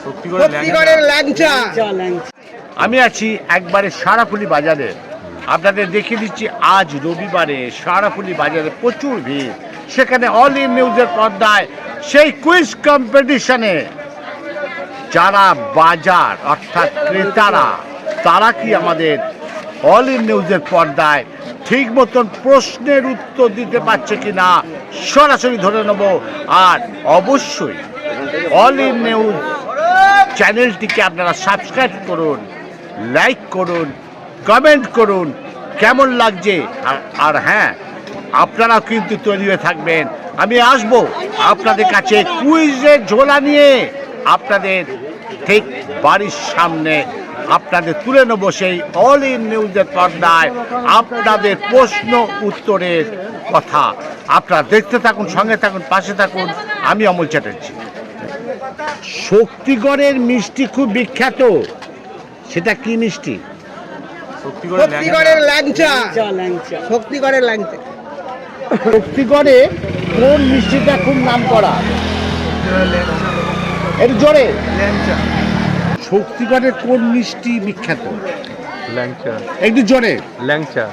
শক্তিগড়ের ল্যাংচা। আমি আছি একবারে সারাফুলি বাজারে। আপনাদের দেখিয়ে দিচ্ছি আজ রবিবারে সারাফুলি বাজারে প্রচুর ভিড়। সেখানে অল ইন নিউজের পর্দায় সেই কুইজ কম্পিটিশনে যারা বাজার অর্থাৎ ক্রেতারা তারা কি আমাদের অল ইন নিউজের পর্দায় ঠিক মতন প্রশ্নের উত্তর দিতে পারছে কি না সরাসরি ধরে নেব। আর অবশ্যই অল ইন নিউজ চ্যানেলটিকে আপনারা সাবস্ক্রাইব করুন, লাইক করুন, কমেন্ট করুন কেমন লাগছে। আর হ্যাঁ, আপনারাও কিন্তু তৈরি হয়ে থাকবেন। আমি আসব আপনাদের কাছে কুইজের ঝোলা নিয়ে, আপনাদের ঠিক বাড়ির সামনে আপনাদের তুলে নেব সেই অল ইন নিউজের পর্দায় আপনাদের প্রশ্ন উত্তরের কথা। আপনারা দেখতে থাকুন, সঙ্গে থাকুন, পাশে থাকুন। আমি অমল চ্যাটার্জি। শক্তিগড়ের মিষ্টি খুব বিখ্যাত, সেটা কি মিষ্টি? শক্তিগড়ের ল্যাংচা। শক্তিগড়ের ল্যাংচা। শক্তিগড়ে কোন মিষ্টিটা খুব নাম করা? এর জোরে। শক্তিগড়ের কোন মিষ্টি বিখ্যাত? ল্যাংচা। একটু জোরে। ল্যাংচা।